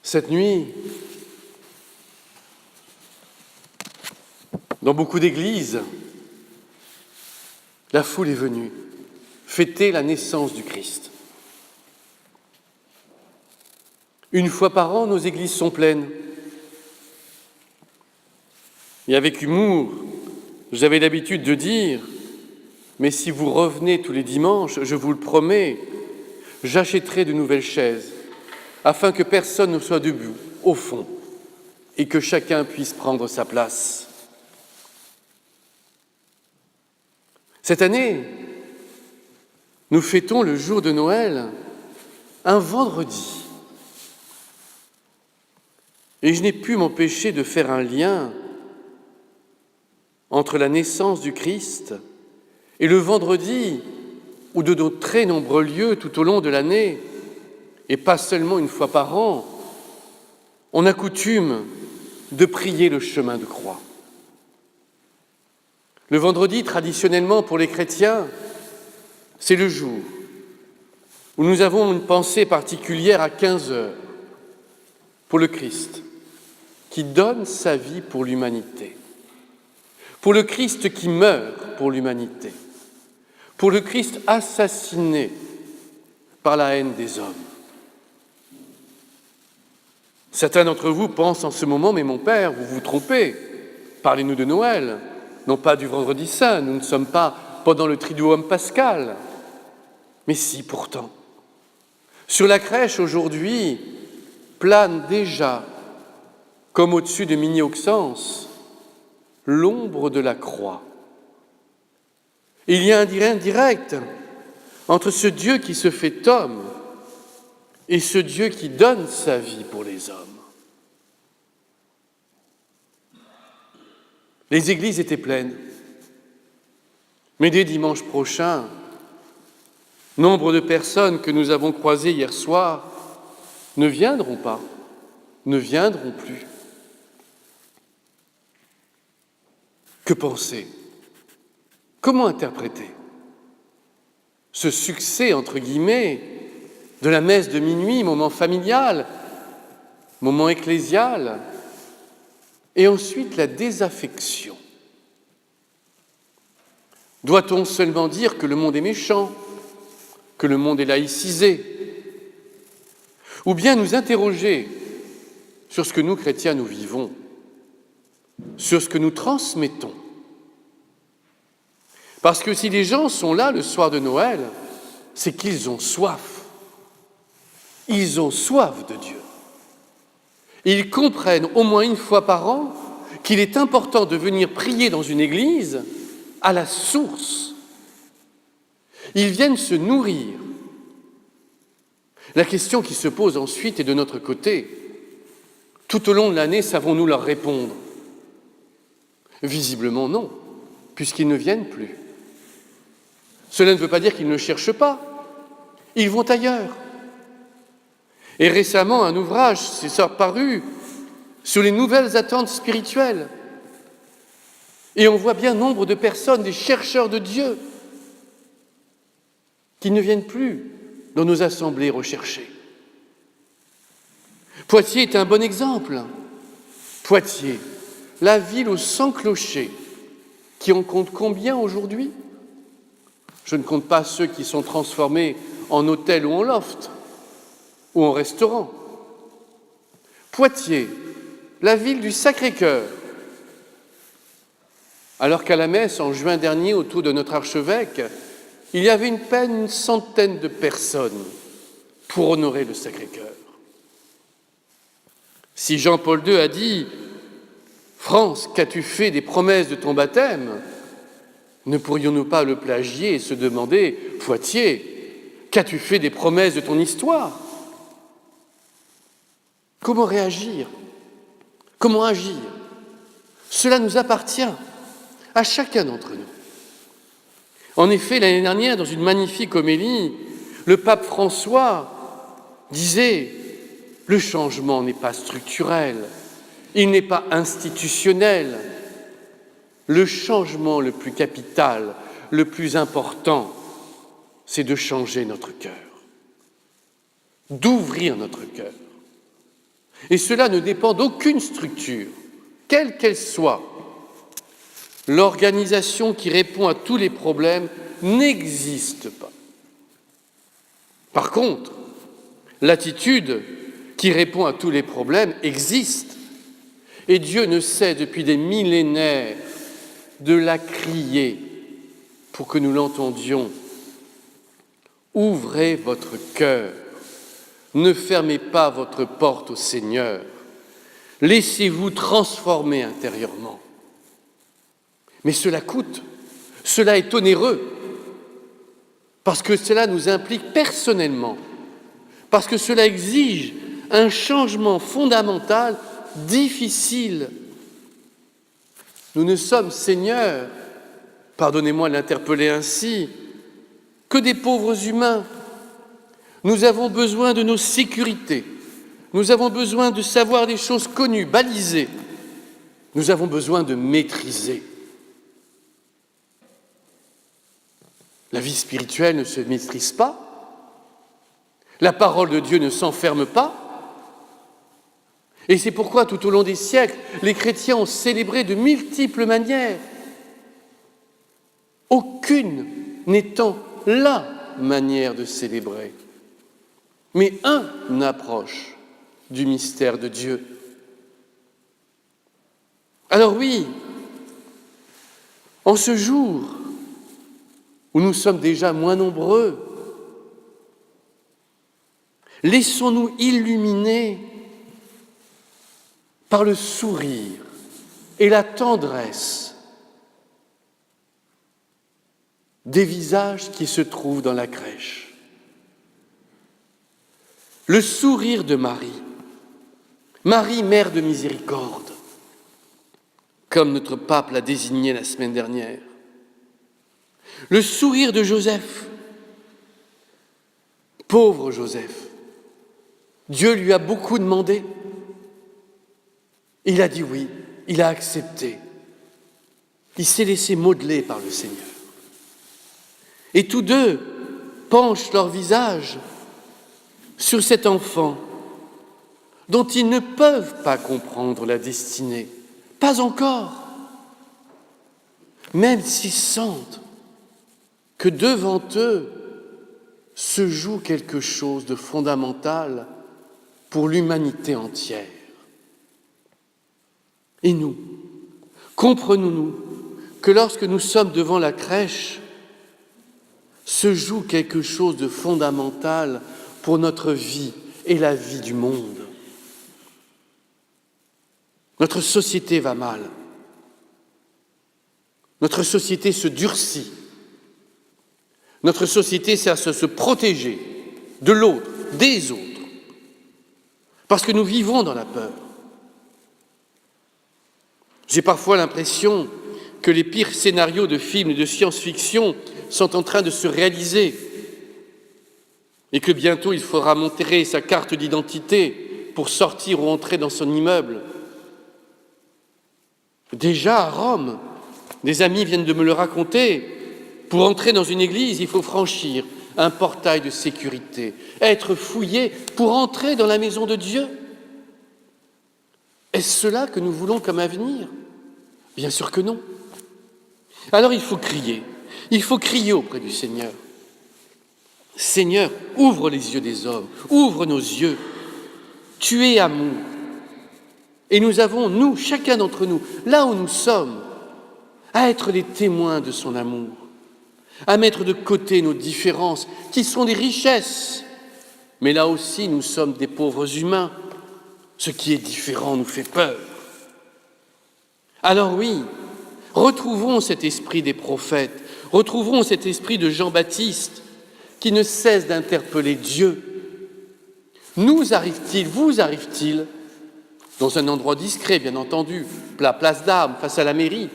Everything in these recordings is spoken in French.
Cette nuit, dans beaucoup d'églises, la foule est venue fêter la naissance du Christ. Une fois par an, nos églises sont pleines. Et avec humour, j'avais l'habitude de dire « Mais si vous revenez tous les dimanches, je vous le promets, j'achèterai de nouvelles chaises afin que personne ne soit debout, au fond, et que chacun puisse prendre sa place. » Cette année, nous fêtons le jour de Noël un vendredi. Et je n'ai pu m'empêcher de faire un lien entre la naissance du Christ et le vendredi où de nos très nombreux lieux tout au long de l'année, et pas seulement une fois par an, on a coutume de prier le chemin de croix. Le vendredi, traditionnellement pour les chrétiens, c'est le jour où nous avons une pensée particulière à 15 heures pour le Christ qui donne sa vie pour l'humanité, pour le Christ qui meurt pour l'humanité, pour le Christ assassiné par la haine des hommes. Certains d'entre vous pensent en ce moment « Mais mon Père, vous vous trompez, parlez-nous de Noël, non pas du Vendredi Saint, nous ne sommes pas pendant le Triduum pascal. » Mais si, pourtant. Sur la crèche aujourd'hui plane déjà, comme au-dessus de Mini-Auxence, l'ombre de la croix. Il y a un lien direct entre ce Dieu qui se fait homme et ce Dieu qui donne sa vie pour les hommes. Les églises étaient pleines, mais dès dimanche prochain, nombre de personnes que nous avons croisées hier soir ne viendront pas, ne viendront plus. Que penser? Comment interpréter ce succès, entre guillemets, de la messe de minuit, moment familial, moment ecclésial, et ensuite la désaffection? Doit-on seulement dire que le monde est méchant, que le monde est laïcisé, ou bien nous interroger sur ce que nous, chrétiens, nous vivons, sur ce que nous transmettons? Parce que si les gens sont là le soir de Noël, c'est qu'ils ont soif. Ils ont soif de Dieu. Ils comprennent au moins une fois par an qu'il est important de venir prier dans une église à la source. Ils viennent se nourrir. La question qui se pose ensuite est de notre côté. Tout au long de l'année, savons-nous leur répondre? Visiblement non, puisqu'ils ne viennent plus. Cela ne veut pas dire qu'ils ne cherchent pas. Ils vont ailleurs. Et récemment, un ouvrage s'est paru sur les nouvelles attentes spirituelles. Et on voit bien nombre de personnes, des chercheurs de Dieu, qui ne viennent plus dans nos assemblées recherchées. Poitiers est un bon exemple. Poitiers, la ville aux 100 clochers, qui en compte combien aujourd'hui? Je ne compte pas ceux qui sont transformés en hôtel ou en loft, ou en restaurant. Poitiers, la ville du Sacré-Cœur. Alors qu'à la messe, en juin dernier, autour de notre archevêque, il y avait une centaine de personnes pour honorer le Sacré-Cœur. Si Jean-Paul II a dit « France, qu'as-tu fait des promesses de ton baptême ?» ne pourrions-nous pas le plagier et se demander « Poitiers, qu'as-tu fait des promesses de ton histoire ?» Comment réagir? Comment agir? Cela nous appartient à chacun d'entre nous. En effet, l'année dernière, dans une magnifique homélie, le pape François disait « Le changement n'est pas structurel, il n'est pas institutionnel. Le changement le plus capital, le plus important, c'est de changer notre cœur, d'ouvrir notre cœur. Et cela ne dépend d'aucune structure, quelle qu'elle soit. L'organisation qui répond à tous les problèmes n'existe pas. Par contre, l'attitude qui répond à tous les problèmes existe. Et Dieu ne cesse depuis des millénaires de la crier pour que nous l'entendions. Ouvrez votre cœur, ne fermez pas votre porte au Seigneur, laissez-vous transformer intérieurement. Mais cela coûte, cela est onéreux, parce que cela nous implique personnellement, parce que cela exige un changement fondamental, difficile. Nous ne sommes seigneurs, pardonnez-moi de l'interpeller ainsi, que des pauvres humains. Nous avons besoin de nos sécurités, nous avons besoin de savoir des choses connues, balisées, nous avons besoin de maîtriser. La vie spirituelle ne se maîtrise pas, la parole de Dieu ne s'enferme pas, et c'est pourquoi tout au long des siècles, les chrétiens ont célébré de multiples manières, aucune n'étant la manière de célébrer, mais une approche du mystère de Dieu. Alors oui, en ce jour où nous sommes déjà moins nombreux, laissons-nous illuminer par le sourire et la tendresse des visages qui se trouvent dans la crèche. Le sourire de Marie, Marie, mère de miséricorde, comme notre pape l'a désigné la semaine dernière. Le sourire de Joseph, pauvre Joseph, Dieu lui a beaucoup demandé. Il a dit oui, il a accepté. Il s'est laissé modeler par le Seigneur. Et tous deux penchent leur visage sur cet enfant dont ils ne peuvent pas comprendre la destinée, pas encore, même s'ils sentent que devant eux se joue quelque chose de fondamental pour l'humanité entière. Et nous, comprenons-nous que lorsque nous sommes devant la crèche, se joue quelque chose de fondamental pour notre vie et la vie du monde. Notre société va mal. Notre société se durcit. Notre société cherche à se protéger de l'autre, des autres, parce que nous vivons dans la peur. J'ai parfois l'impression que les pires scénarios de films et de science-fiction sont en train de se réaliser et que bientôt il faudra montrer sa carte d'identité pour sortir ou entrer dans son immeuble. Déjà à Rome, des amis viennent de me le raconter, pour entrer dans une église, il faut franchir un portail de sécurité, être fouillé pour entrer dans la maison de Dieu. Est-ce cela que nous voulons comme avenir ? Bien sûr que non. Alors il faut crier auprès du Seigneur. Seigneur, ouvre les yeux des hommes, ouvre nos yeux. Tu es amour. Et nous avons, nous, chacun d'entre nous, là où nous sommes, à être les témoins de son amour, à mettre de côté nos différences, qui sont des richesses. Mais là aussi, nous sommes des pauvres humains. Ce qui est différent nous fait peur. Alors oui, retrouvons cet esprit des prophètes, retrouvons cet esprit de Jean-Baptiste qui ne cesse d'interpeller Dieu. Nous arrive-t-il, vous arrive-t-il, dans un endroit discret, bien entendu, la place d'Armes, face à la mairie,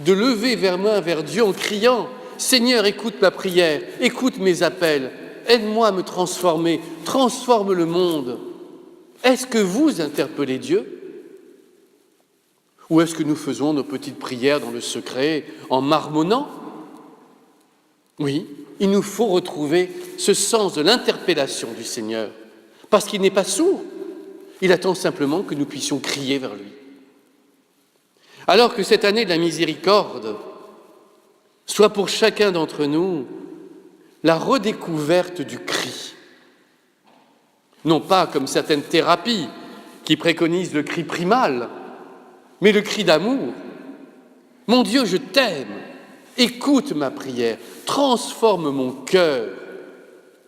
de lever main vers Dieu en criant « Seigneur, écoute ma prière, écoute mes appels, aide-moi à me transformer, transforme le monde ». Est-ce que vous interpellez Dieu ? Ou est-ce que nous faisons nos petites prières dans le secret en marmonnant ? Oui, il nous faut retrouver ce sens de l'interpellation du Seigneur, parce qu'il n'est pas sourd, Il attend simplement que nous puissions crier vers lui. Alors que cette année de la miséricorde soit pour chacun d'entre nous la redécouverte du cri. Non pas comme certaines thérapies qui préconisent le cri primal, mais le cri d'amour. Mon Dieu, je t'aime, écoute ma prière, transforme mon cœur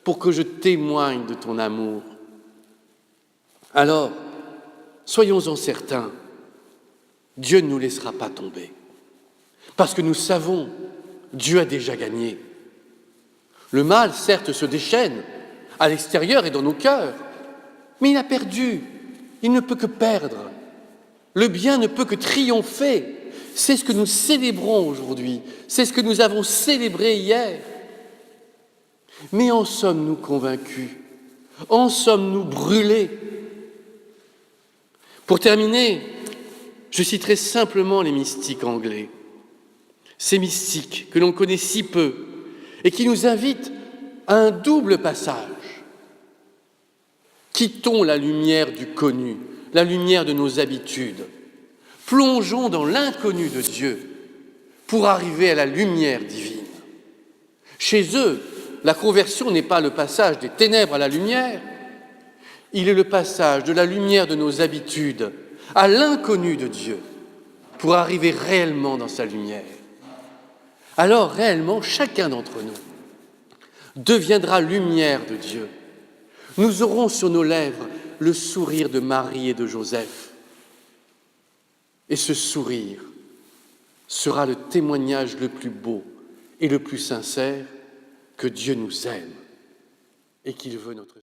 pour que je témoigne de ton amour. Alors, soyons-en certains, Dieu ne nous laissera pas tomber, parce que nous savons, Dieu a déjà gagné. Le mal, certes, se déchaîne à l'extérieur et dans nos cœurs, mais il a perdu, il ne peut que perdre. Le bien ne peut que triompher. C'est ce que nous célébrons aujourd'hui, c'est ce que nous avons célébré hier. Mais en sommes-nous convaincus? En sommes-nous brûlés? Pour terminer, je citerai simplement les mystiques anglais. Ces mystiques que l'on connaît si peu et qui nous invitent à un double passage. Quittons la lumière du connu, la lumière de nos habitudes. Plongeons dans l'inconnu de Dieu pour arriver à la lumière divine. Chez eux, la conversion n'est pas le passage des ténèbres à la lumière, il est le passage de la lumière de nos habitudes à l'inconnu de Dieu pour arriver réellement dans sa lumière. Alors réellement, chacun d'entre nous deviendra lumière de Dieu. Nous aurons sur nos lèvres le sourire de Marie et de Joseph. Et ce sourire sera le témoignage le plus beau et le plus sincère que Dieu nous aime et qu'il veut notre